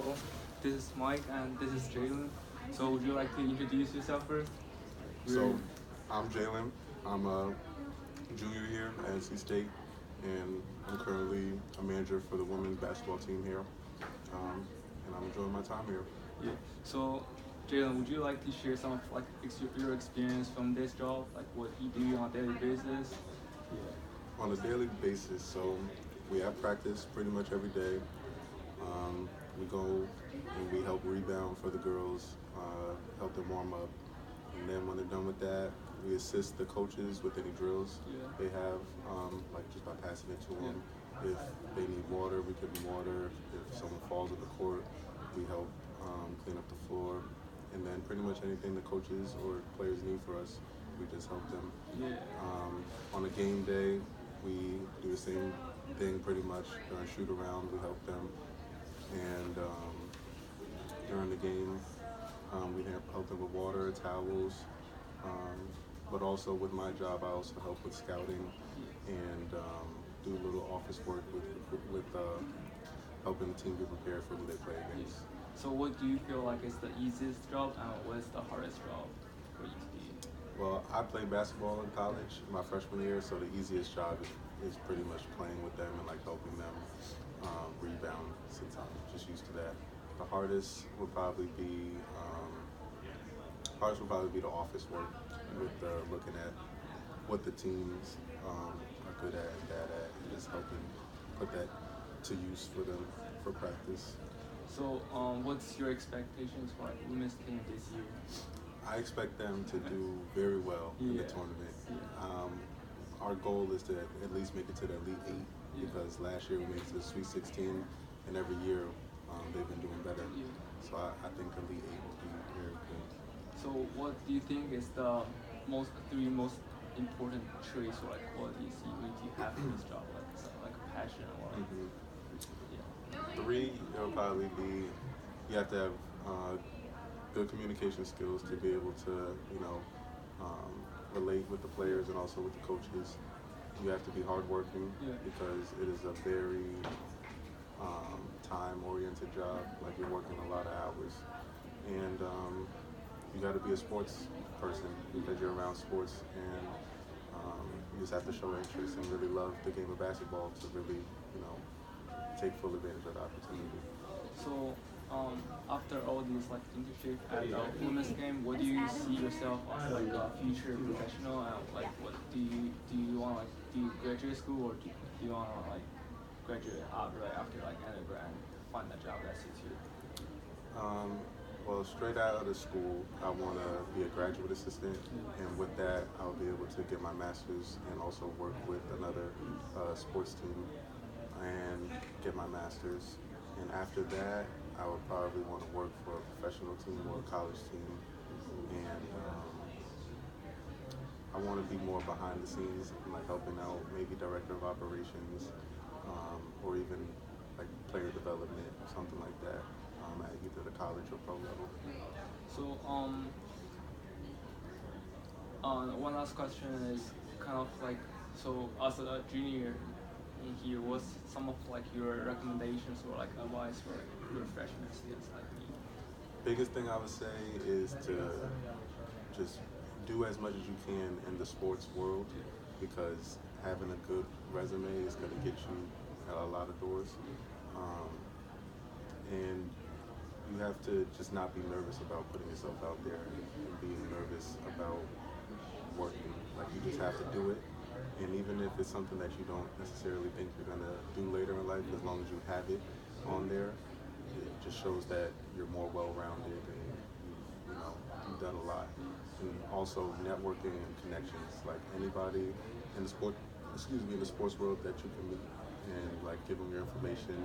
So this is Mike and this is Jalen. So would you like to introduce yourself first? We're So I'm Jalen. I'm a junior here at NC State, and I'm currently a manager for the women's basketball team here. And I'm enjoying my time here. yeah. So Jalen, would you like to share some of like your experience from this job, like what you do on a daily basis? On a daily basis, so we have practice pretty much every day. We go and we help rebound for the girls, help them warm up, and then when they're done with that, we assist the coaches with any drills Yeah. they have, like just by passing it to Yeah. them. If they need water, we give them water. If someone falls on the court, we help clean up the floor, and then pretty much anything the coaches or players need for us, we just help them. Yeah. On a game day, we do the same thing pretty much during shoot around. We help them, and during the game, we help them with water, towels, um, but also with my job, I also help with scouting and do a little office work with helping the team get prepared for who they play Yeah. against. So what do you feel like is the easiest job and what is the hardest job for you to do? Well, I played basketball in college my freshman year, so the easiest job is pretty much playing with them and like helping them rebound since I'm just used to that. The hardest would probably be the office work with looking at what the teams are good at and bad at, and just helping put that to use for them for practice. So what's your expectations for like women's team this year? I expect them to do very well in the Yeah. tournament. Yeah. Our goal is to at least make it to the Elite Eight Yeah. because last year we made it to the Sweet 16, and every year they've been doing better. Yeah. So I think Elite Eight will be very good. So what do you think is the three most important traits or like qualities you need to have in this job, like like passion or hmm yeah. Three, it'll probably be you have to have good communication skills to be able to, um, relate with the players and also with the coaches. You have to be hardworking Yeah. because it is a very time-oriented job. Like you're working a lot of hours, and you got to be a sports person because you're around sports, and you just have to show interest and really love the game of basketball to really, take full advantage of the opportunity. So after all these like internship at the women's game, what do you see yourself as like a future professional and like what do you want like do you graduate school or do you want to like graduate right after like undergrad and find a job that suits you? Um, well, straight out of school, I want to be a graduate assistant, and with that, I'll be able to get my master's and also work with another sports team and get my master's. And after that, I would probably want to work for a professional team or a college team, and I want to be more behind the scenes, like helping out, maybe director of operations, or even like player development or something like that at either the college or pro level. So one last question is kind of like so as a junior in here, what's some of like your recommendations or like advice for like, your freshman students like me? Biggest thing I would say is to just do as much as you can in the sports world because having a good resume is going to get you a lot of doors. Um, and you have to just not be nervous about putting yourself out there and being nervous about working. Like you just have to do it. And even if it's something that you don't necessarily think you're gonna do later in life, as long as you have it on there, it just shows that you're more well-rounded and you've done a lot. And also networking and connections, like anybody in the in the sports world that you can meet and like give them your information,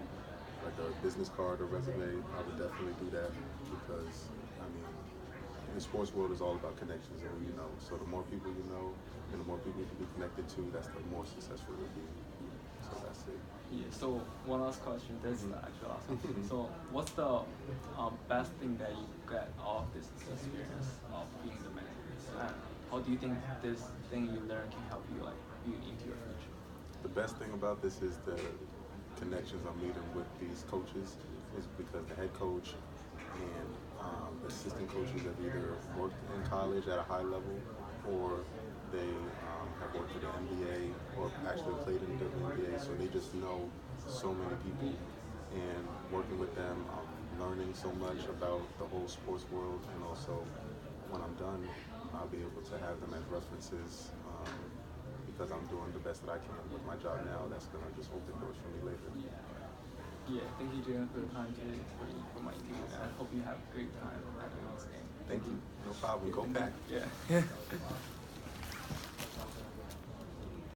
like a business card or resume. I would definitely do that because I mean, the sports world is all about connections and who you know. So the more people you know and the more people you can be connected to, that's the more successful you'll be. So that's it. Yeah. So one last question. That's the actual last question. So what's the best thing that you get out of this experience of being the manager? And how do you think this thing you learn can help you like build into your future? The best thing about this is the connections I'm meeting with these coaches is because the head coach and assistant coaches have either worked in college at a high level or they have worked at the NBA or actually played in the WNBA, so they just know so many people. And working with them, I'm learning so much about the whole sports world, and also when I'm done, I'll be able to have them as references because I'm doing the best that I can with my job now. That's going to just open doors for me later. Yeah, thank you, Jalen, for the time today for my team. And I hope you have a great time at the next game. Thank you. No problem. Go back. Yeah.